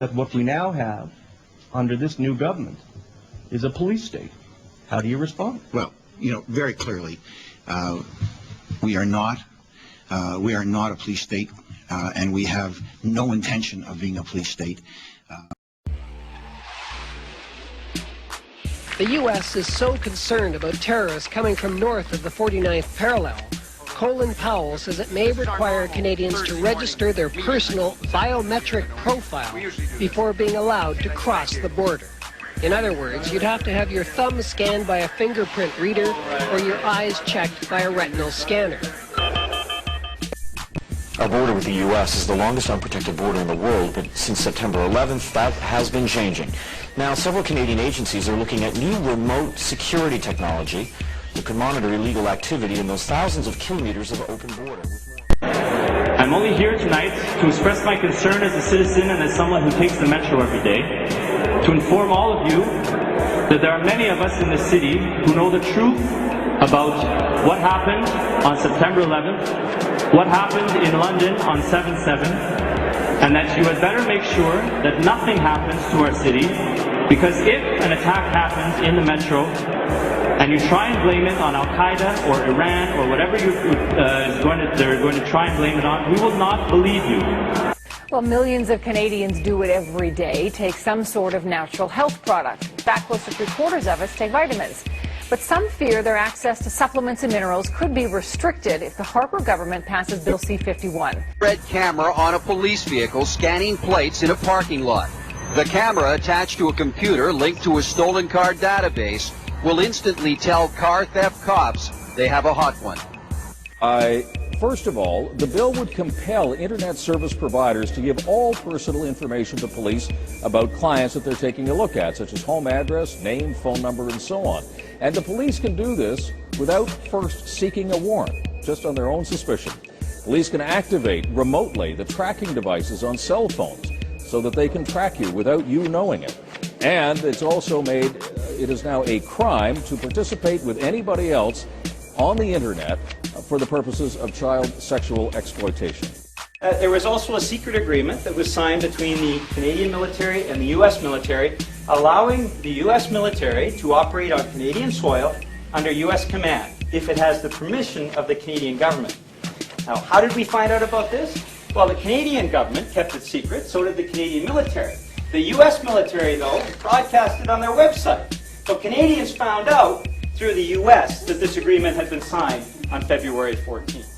that what we now have under this new government is a police state. How do you respond? Well, you know, very clearly, we are not a police state, and we have no intention of being a police state. The U.S. is so concerned about terrorists coming from north of the 49th parallel, Colin Powell says it may require Canadians to register their personal biometric profile before being allowed to cross the border. In other words, you'd have to have your thumb scanned by a fingerprint reader or your eyes checked by a retinal scanner. Our border with the U.S. is the longest unprotected border in the world, but since September 11th, that has been changing. Now, several Canadian agencies are looking at new remote security technology that could monitor illegal activity in those thousands of kilometers of open border. I'm only here tonight to express my concern as a citizen and as someone who takes the metro every day, to inform all of you that there are many of us in this city who know the truth about what happened on September 11th, what happened in London on 7/7, and that you had better make sure that nothing happens to our city, because if an attack happens in the metro and you try and blame it on Al-Qaeda or Iran or whatever they're going to try and blame it on, we will not believe you. Well, millions of Canadians do it every day, take some sort of natural health product. In fact, close to 3/4 of us take vitamins. But some fear their access to supplements and minerals could be restricted if the Harper government passes Bill C-51. Red camera on a police vehicle scanning plates in a parking lot. The camera, attached to a computer linked to a stolen car database, will instantly tell car theft cops they have a hot one. First of all, the bill would compel internet service providers to give all personal information to police about clients that they're taking a look at, such as home address, name, phone number, and so on. And the police can do this without first seeking a warrant, just on their own suspicion. Police can activate remotely the tracking devices on cell phones so that they can track you without you knowing it. And it's also made, it is now a crime to participate with anybody else on the internet for the purposes of child sexual exploitation. There was also a secret agreement that was signed between the Canadian military and the U.S. military, allowing the U.S. military to operate on Canadian soil under U.S. command, if it has the permission of the Canadian government. Now, how did we find out about this? Well, the Canadian government kept it secret, so did the Canadian military. The U.S. military, though, broadcast it on their website. So Canadians found out through the U.S. that this agreement had been signed on February 14th.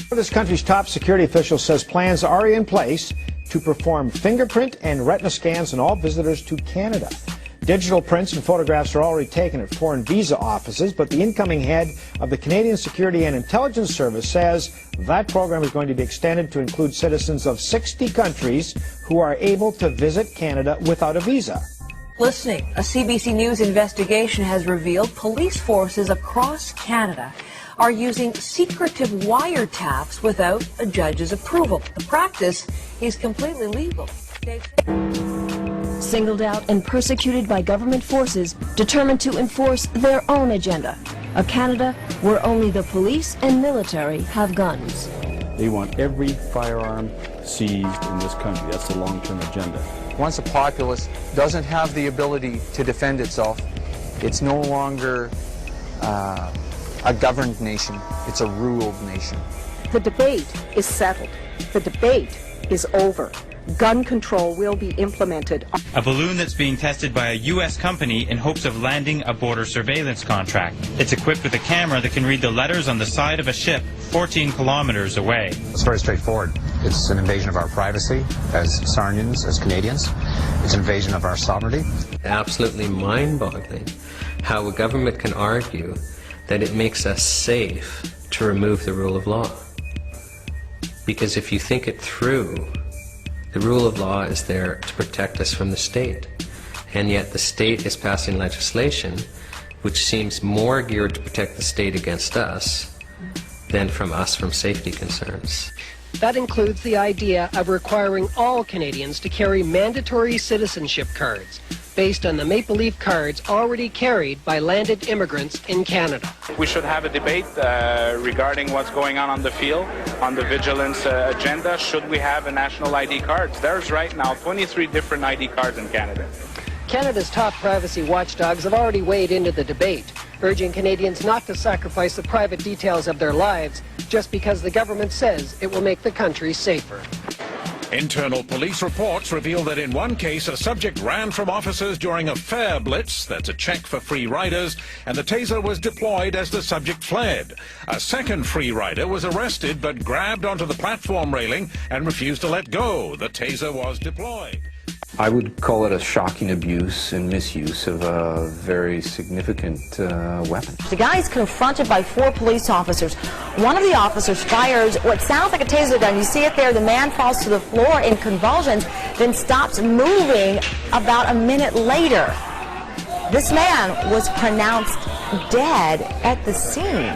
This country's top security official says plans are in place to perform fingerprint and retina scans on all visitors to Canada. Digital prints and photographs are already taken at foreign visa offices, but the incoming head of the Canadian Security and Intelligence Service says that program is going to be extended to include citizens of 60 countries who are able to visit Canada without a visa. Listening, a CBC News investigation has revealed police forces across Canada are using secretive wiretaps without a judge's approval. The practice is completely legal. Singled out and persecuted by government forces determined to enforce their own agenda. A Canada where only the police and military have guns. They want every firearm seized in this country. That's the long-term agenda. Once a populace doesn't have the ability to defend itself, it's no longer a governed nation, it's a ruled nation. The debate is settled. The debate is over. Gun control will be implemented. A balloon that's being tested by a U.S. company in hopes of landing a border surveillance contract. It's equipped with a camera that can read the letters on the side of a ship 14 kilometers away. It's very straightforward. It's an invasion of our privacy as Sarnians, as Canadians. It's an invasion of our sovereignty. Absolutely mind-boggling how a government can argue that it makes us safe to remove the rule of law. Because if you think it through, the rule of law is there to protect us from the state. And yet the state is passing legislation which seems more geared to protect the state against us than from us from safety concerns. That includes the idea of requiring all Canadians to carry mandatory citizenship cards. based on the maple leaf cards already carried by landed immigrants in Canada. We should have a debate regarding what's going on the field, on the vigilance agenda. Should we have a national ID card? There's right now 23 different ID cards in Canada. Canada's top privacy watchdogs have already weighed into the debate, urging Canadians not to sacrifice the private details of their lives just because the government says it will make the country safer. Internal police reports reveal that in one case a subject ran from officers during a fare blitz, that's a check for free riders, and the taser was deployed as the subject fled. A second free rider was arrested but grabbed onto the platform railing and refused to let go. The taser was deployed. I would call it a shocking abuse and misuse of a very significant weapon. The guy is confronted by 4 police officers. One of the officers fires what sounds like a taser gun. You see it there. The man falls to the floor in convulsions, then stops moving about a minute later. This man was pronounced dead at the scene.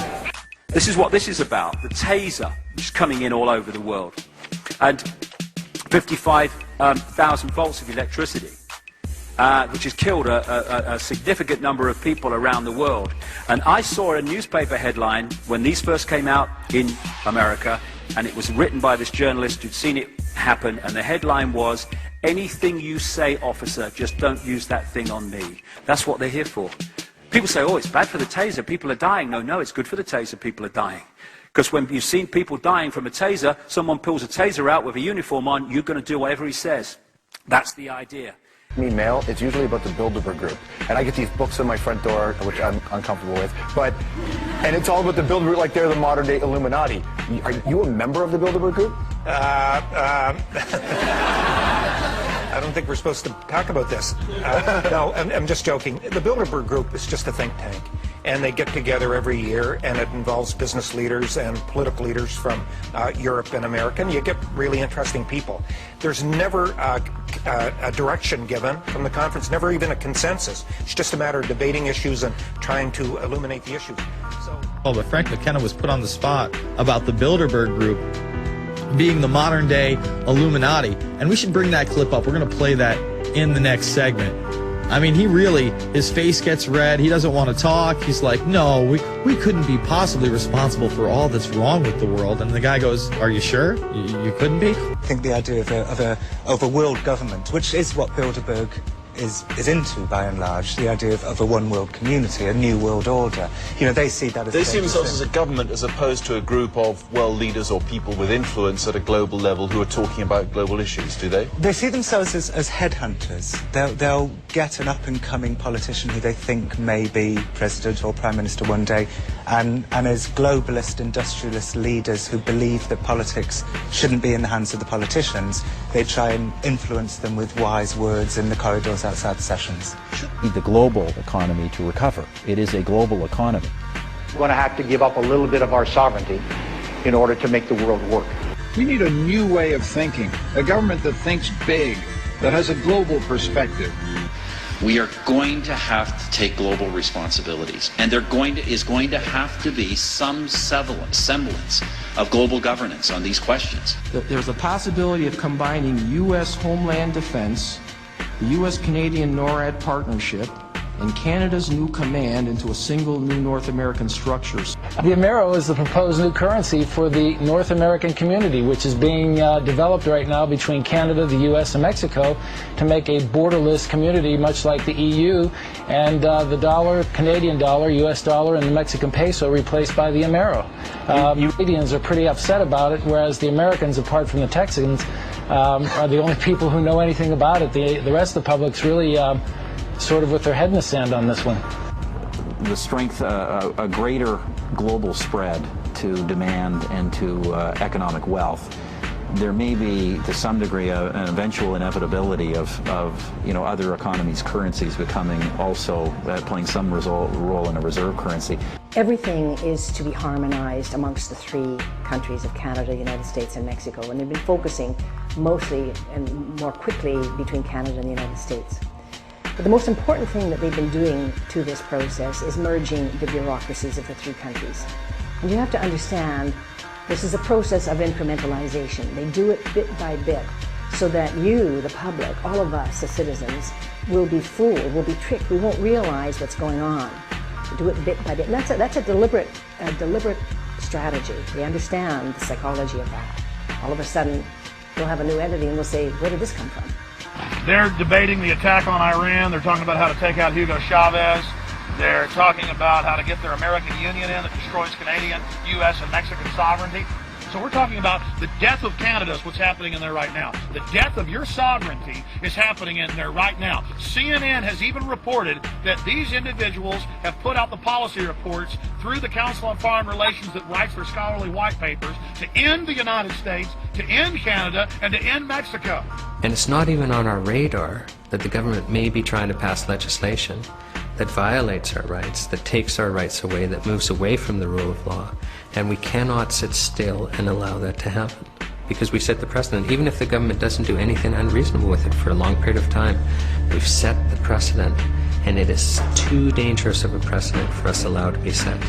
This is what this is about, the taser, which is coming in all over the world. And 55,000 volts of electricity, which has killed a significant number of people around the world. And I saw a newspaper headline when these first came out in America, and it was written by this journalist who'd seen it happen, and the headline was, "Anything you say, officer, just don't use that thing on me." That's what they're here for. People say, oh, it's bad for the taser, people are dying. No, it's good for the taser, people are dying. Because when you've seen people dying from a taser, someone pulls a taser out with a uniform on, you're going to do whatever he says. That's the idea. Mail, it's usually about the Bilderberg Group. And I get these books on my front door, which I'm uncomfortable with. And it's all about the Bilderberg, like they're the modern day Illuminati. Are you a member of the Bilderberg Group? I don't think we're supposed to talk about this. No, I'm just joking. The Bilderberg Group is just a think tank. And they get together every year, and it involves business leaders and political leaders from Europe and America, and you get really interesting people. There's never a direction given from the conference, never even a consensus. It's just a matter of debating issues and trying to illuminate the issues. But Frank McKenna was put on the spot about the Bilderberg Group being the modern day Illuminati, and we should bring that clip up. We're going to play that in the next segment. I mean, his face gets red. He doesn't want to talk. He's like, no, we couldn't be possibly responsible for all that's wrong with the world. And the guy goes, are you sure? You couldn't be? I think the idea of a world government, which is what Bilderberg is into by and large, the idea of a one world community, a new world order. You know, they see that as they see themselves as a government as opposed to a group of world leaders or people with influence at a global level who are talking about global issues, do they? They see themselves as headhunters. They'll get an up-and-coming politician who they think may be president or prime minister one day, and as globalist, industrialist leaders who believe that politics shouldn't be in the hands of the politicians, they try and influence them with wise words in the corridors outside sessions. The global economy to recover. It is a global economy. We're going to have to give up a little bit of our sovereignty in order to make the world work. We need a new way of thinking, a government that thinks big, that has a global perspective. We are going to have to take global responsibilities, and there is going to have to be some semblance of global governance on these questions. There's a possibility of combining U.S. homeland defense, the U.S.-Canadian NORAD partnership, and Canada's new command into a single new North American structure. The Amero is the proposed new currency for the North American community, which is being developed right now between Canada, the U.S., and Mexico to make a borderless community, much like the EU, and the dollar, Canadian dollar, U.S. dollar, and the Mexican peso replaced by the Amero. Canadians are pretty upset about it, whereas the Americans, apart from the Texans, are the only people who know anything about it. The rest of the public's really sort of with their head in the sand on this one. The strength, a greater global spread to demand and to economic wealth. There may be, to some degree, an eventual inevitability of other economies' currencies becoming also playing some role in a reserve currency. Everything is to be harmonized amongst the three countries of Canada, United States, and Mexico, and they've been focusing mostly and more quickly between Canada and the United States. But the most important thing that they've been doing to this process is merging the bureaucracies of the three countries. And you have to understand, this is a process of incrementalization. They do it bit by bit. so that you, the public, all of us, the citizens, will be fooled, will be tricked. We won't realize what's going on. Do it bit by bit. And that's a deliberate strategy. We understand the psychology of that. All of a sudden, we'll have a new entity and we'll say, where did this come from? They're debating the attack on Iran. They're talking about how to take out Hugo Chavez. They're talking about how to get their American Union in that destroys Canadian, U.S., and Mexican sovereignty. So we're talking about the death of Canada is what's happening in there right now. The death of your sovereignty is happening in there right now. CNN has even reported that these individuals have put out the policy reports through the Council on Foreign Relations that writes their scholarly white papers to end the United States, to end Canada, and to end Mexico. And it's not even on our radar that the government may be trying to pass legislation that violates our rights, that takes our rights away, that moves away from the rule of law. And we cannot sit still and allow that to happen, because we set the precedent. Even if the government doesn't do anything unreasonable with it for a long period of time, we've set the precedent, and it is too dangerous of a precedent for us to allow to be set.